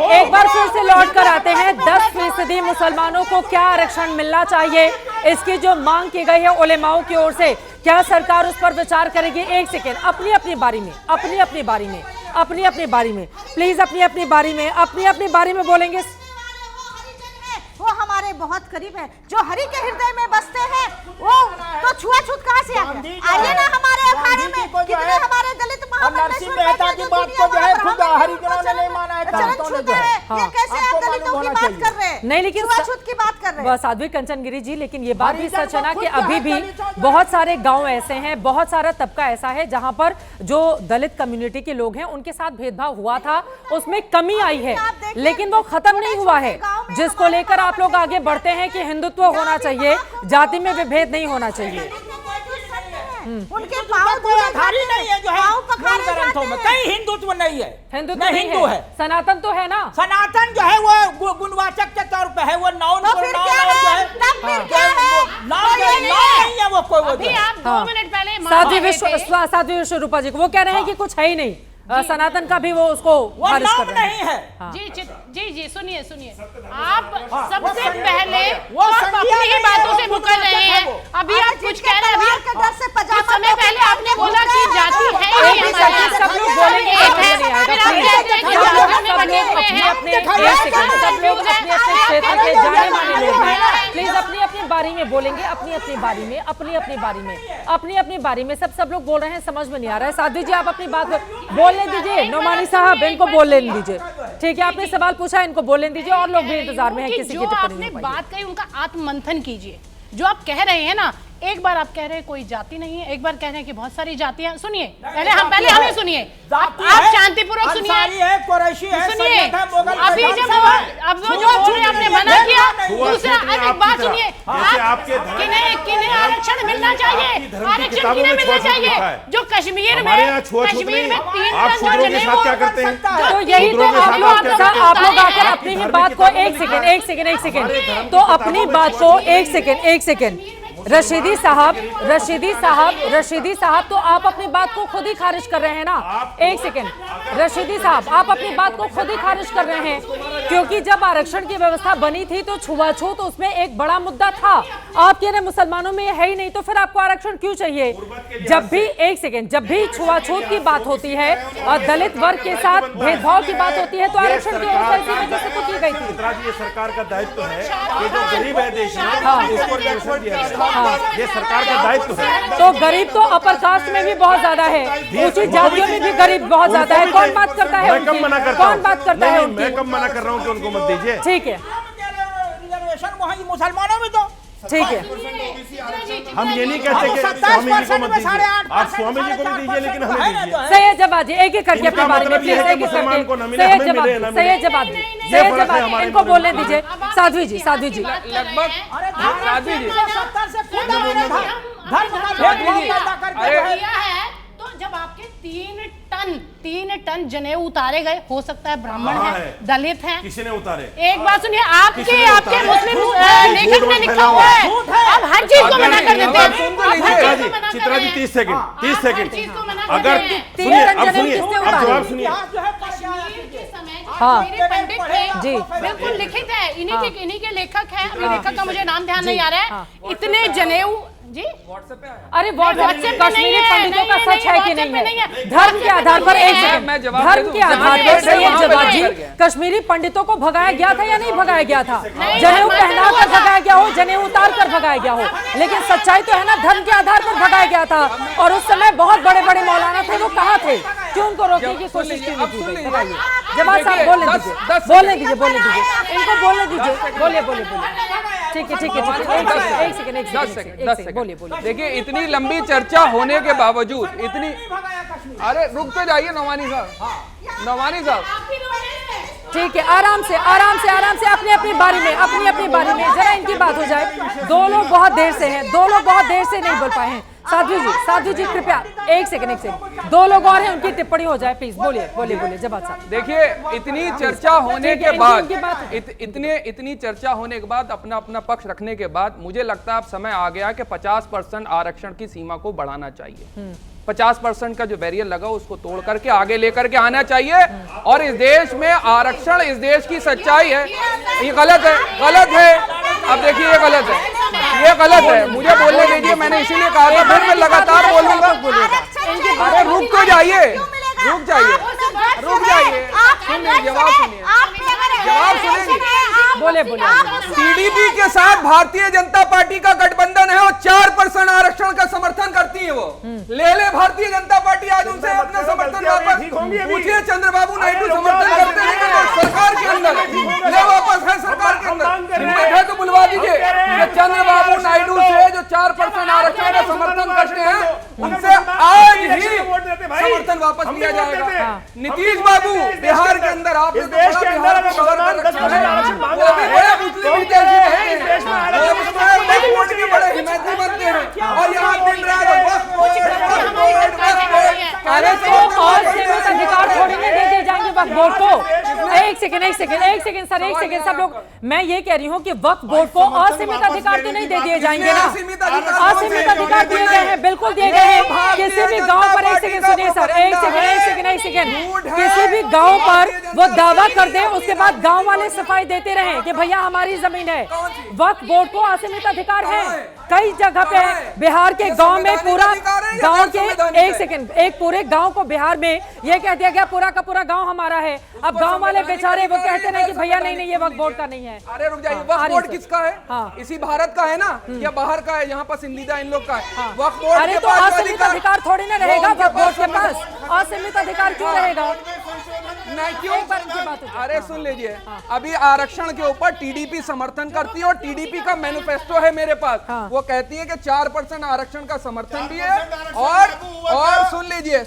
एक बार फिर से लौट कर आते हैं 10% मुसलमानों को क्या आरक्षण मिलना चाहिए, इसकी जो मांग की गई है उलेमाओं की ओर से, क्या सरकार उस पर विचार करेगी? एक सेकेंड, अपनी अपनी बारी में प्लीज अपनी अपनी बारी में बोलेंगे। वो हमारे बहुत करीब है, जो हरि के हृदय में बसते हैं, वो तो छुआछूत कहां से आ गया? आइए ना हमारे अखाड़े में, कितने हमारे दलित नरसिंह मेहता की बात को जो है खुद हरिजनों ने नहीं माना है, चरण छूते हैं। ये कैसे आप दलितों की बात कर रहे हैं? नहीं, लेकिन छुआछूत की बात कर रहे हैं। साध्वी कंचन गिरी जी, लेकिन ये बात भी सच है ना कि अभी भी बहुत सारे गांव ऐसे हैं, बहुत सारा तबका ऐसा है जहां पर जो दलित कम्युनिटी के लोग हैं उनके साथ भेदभाव हुआ था, उसमें कमी आई है, लेकिन वो खत्म नहीं हुआ है। जिसको लेकर आप लोग आगे बढ़ते हैं कि हिंदुत्व होना चाहिए, जाति में विभेद नहीं होना चाहिए। उनके पांव धारी नहीं है जो है ग्रंथों में, कहीं हिंदुत्व नहीं है। हिंदुत्व नहीं हिंदू है, सनातन तो है ना। सनातन जो है वो गुणवाचक के तौर पे है, वो नाउन तो फिर क्या है? तब फिर क्या है? नाउन नहीं है वो कोई। अभी आप 2 मिनट पहले साध्वी विश्व रूपा जी को वो कह रहे हैं कि कुछ है ही नहीं, सनातन का भी वो उसको खारिज कर रहे हैं। नहीं है। जी सुनिए आप सबसे पहले वो अपनी ही बातों से मुकर रहे हैं। अभी आप कुछ कह रहे हैं, अभी कुछ समय पहले आपने बोला कि जाति है ही हमारे, सब लोग बोलेंगे, प्लीज अपनी बारी में बोलेंगे, अपनी बारी में सब लोग बोल रहे हैं, समझ में नहीं आ रहा है। साध्वी जी आप अपनी बात बोलने दीजिए, नोमानी साहब इनको बोलने दीजिए, ठीक है? आपने सवाल पूछा, इनको बोलने दीजिए, और लोग भी इंतजार में हैं किसी की टिप्पणी। आपने बात कही उनका आत्ममंथन कीजिए। जो आप कह रहे हैं ना, एक बार आप कह रहे हैं कोई जाति नहीं है, एक बार कह रहे हैं कि बहुत सारी जातियां। सुनिए, पहले हमें सुनिए, आप शांतिपूर्वक सुनिए, सुनिए। अभी जब अब वो जो बोल रहे आपने मना किया, दूसरा एक बात सुनिए, किन्हें आरक्षण मिलना चाहिए, आरक्षण किन्हें मिलना चाहिए? जो कश्मीर में 3 तो यही तो आप लोग आकर अपनी ही बात को एक सेकेंड तो अपनी बात को एक सेकेंड रशीदी साहब, तो आप अपनी बात को खुद ही खारिज कर रहे हैं ना। एक सेकेंड रशीदी साहब, आप अपनी बात को खुद ही खारिज कर रहे हैं, क्योंकि जब आरक्षण की व्यवस्था बनी थी तो छुआछूत उसमें एक बड़ा मुद्दा था। आप कह रहे मुसलमानों में है ही नहीं, तो फिर आपको आरक्षण क्यों चाहिए? जब भी छुआछूत की बात होती है और दलित वर्ग के साथ भेदभाव की बात होती है तो आरक्षण की व्यवस्था इसी वजह से तो की गई थी। ये सरकार का दायित्व है कि जो गरीब है देश में उसको आरक्षण दिया जाए। ये सरकार का दायित्व है। तो गरीब तो अपर कास्ट में भी बहुत ज्यादा है, ऊंची जातियों में भी गरीब बहुत ज्यादा है। कौन बात करता है? मैं कम मना करता हूं। कौन बात करता है? मैं कम मना कर रहा हूं कि उनको मत दीजिए। ठीक है, मुसलमानों में तो ठीक है। हम ये नहीं कहते कि स्वामी जी को मत दीजिए, आप स्वामी जी को भी दीजिए, लेकिन हमें दीजिए। सही जवाब जी, एक करके अपने बारे में प्लीज, एक मुसलमान को न मिले, सही हमें मिले, न मिले। जवाब इनको बोलने दीजिए। साध्वी जी लगभग साध्वी जी, तो जब आपके 3 टन जनेऊ उतारे गए, हो सकता है ब्राह्मण है, दलित हैं, किसी ने उतारे? एक बात सुनिए, आपके मुस्लिम लेखक ने लिखा हुआ है, आप हर चीज को मना कर देते हैं। चित्रा जी 30 सेकंड अगर सुनिए, अब जवाब सुनिए। हाँ पंडित थे जी, बिल्कुल लिखित है, इन्हीं के लेखक हैं, अभी लेखक का मुझे नाम ध्यान नहीं आ रहा है। इतने जनेऊ जी अरे व्हाट्सएप कश्मीरी पंडितों का सच है कि नहीं है? धर्म के आधार पर धर्म के आधार पर सैयद जवाद जी, कश्मीरी पंडितों को भगाया गया था या नहीं भगाया गया था? जनेऊ पहना कर भगाया गया हो, जनेऊ उतार कर भगाया गया हो, लेकिन सच्चाई तो है ना, धर्म के आधार पर भगाया गया था। और उस समय बहुत बड़े बड़े मौलाना थे, वो कहाँ थे? क्यों उनको रोकने की कोशिश की गई? बताइए जवाद साहब, बोलने दीजिए, इनको बोलने दीजिए, बोलिए। ठीक है, एक सेकंड बोलिए। देखिए, इतनी लंबी चर्चा होने के बावजूद अरे रुक तो जाइए नौमानी साहब। ठीक है, आराम से अपनी बारी में जरा इनकी बात हो जाए। दो लोग बहुत देर से नहीं बोल पाए हैं। साध्वी जी कृपया एक सेकंड, 2 लोग और हैं, उनकी टिप्पणी हो जाए प्लीज। बोलिए जवाद साहब। देखिए, इतनी चर्चा होने के बाद इतनी चर्चा होने के बाद अपना पक्ष रखने के बाद मुझे लगता है अब समय आ गया कि 50% आरक्षण की सीमा को बढ़ाना चाहिए। 50% का जो बैरियर लगा उसको तोड़ करके आगे लेकर के आना चाहिए। और इस देश में आरक्षण इस देश की सच्चाई है। ये गलत है, गलत है। अब देखिए ये गलत है, ये गलत है। मुझे बोलने दीजिए, मैंने इसीलिए कहा था, फिर मैं लगातार बोलूंगा। अरे रुक तो जाइए, रुक जाइए, रुक जाइए, सुनिए, जवाब सुनिए, जवाब सुनेंगे। बोले बोले टीडीपी के साथ भारतीय जनता पार्टी का गठबंधन है और 4% आरक्षण का समर्थन करती है। वो ले भारतीय जनता पार्टी आज उनसे अपना समर्थन वापस पूछिए। चंद्रबाबू नायडू समर्थन करते हैं सरकार के अंदर, ले वापस है सरकार के अंदर। हिम्मत है तो बुलवा दीजिए। चंद्रबाबू नायडू से जो 4% आरक्षण का समर्थन करते हैं उनसे आज ही समर्थन वापस लिया जाएगा। नीतीश बाबू बिहार के अंदर, आप देश के अंदर आरक्षण मांग रहा है, मुस्लिम बड़े हिमायती बनते हैं और यहाँ दिन रात अरे तो और सीमित अधिकार थोड़ी ना दे दिए जाएंगे वक्फ बोर्ड को। एक सेकंड सर, एक सेकंड सब लोग, मैं ये कह रही हूँ कि वक्फ बोर्ड को असीमित अधिकार तो नहीं दे दिए जाएंगे ना। असीमित अधिकार दिए गए हैं, बिल्कुल दिए गए हैं। किसी भी गांव पर, एक सेकंड सुनिए सर, एक सेकंड, किसी भी गांव पर वो दावा कर दे, उसके बाद गांव वाले सफाई देते रहे कि भैया हमारी जमीन है। वक्फ बोर्ड को असीमित अधिकार है। कई जगह पे बिहार के गांव में पूरा गांव के, एक सेकंड, एक पूरे गांव को बिहार में ये कह दिया गया पूरा का पूरा गांव हमारा है। अब गांव वाले बेचारे वो कहते हैं कि भैया नहीं ये वक्फ बोर्ड का नहीं है। अरे रुक जाइए, वक्फ बोर्ड किसका है? इसी भारत का है ना, या बाहर का है? यहाँ पसंदीदा इन लोग का है वक्फ बोर्ड। अरे तो असीमित अधिकार थोड़ी ना रहेगा वक्फ बोर्ड के पास। असीमित अधिकार क्यों रहेगा? नहीं क्यों? अरे सुन लीजिए, अभी आरक्षण के ऊपर टीडीपी समर्थन करती है और टीडीपी का मैनिफेस्टो है मेरे पास। वो कहती है कि 4% आरक्षण का समर्थन भी है। और सुन लीजिए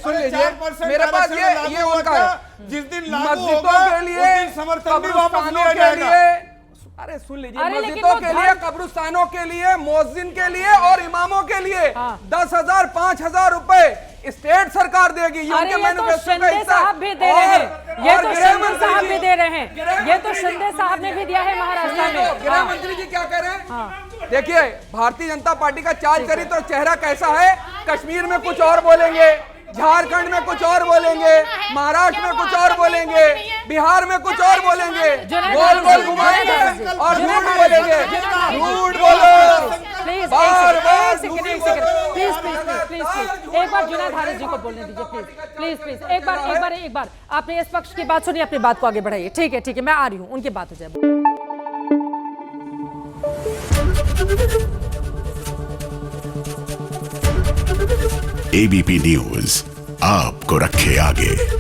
मेरे पास ये उनका है, जिस दिन मस्जिदों के लिए, कब्रिस्तानों के लिए, अरे सुन लीजिए, मस्जिदों के लिए, कब्रिस्तानों के लिए, मुअज्जिन के लिए और इमामों के लिए 10,000 5,000 रुपए स्टेट सरकार देगी। ये उनके मैनिफेस्टो का हिस्सा साहब भी दे रहे हैं, ये तो शिंदे साहब भी दे रहे हैं, ये तो शिंदे साहब ने भी दिया है महाराष्ट्र में। गृह मंत्री जी क्या कह रहे हैं? देखिए भारतीय जनता पार्टी का चाल चरित्र और चेहरा कैसा है। कश्मीर में कुछ और बोलेंगे, झारखंड में कुछ और बोलेंगे, महाराष्ट्र में कुछ और बोलेंगे, बिहार में कुछ और बोलेंगे, गोल गोल घुमाएंगे और झूठ बोलेंगे। झूठ बोलो बार बार। प्लीज एक बार जुनैद हारिस जी को बोलने दीजिए, प्लीज एक बार आपने इस पक्ष की बात सुनी, अपनी बात को आगे बढ़ाइए। ठीक है, मैं आ रही हूँ, उनकी बात हो जाए। एबीपी न्यूज आपको रखे आगे।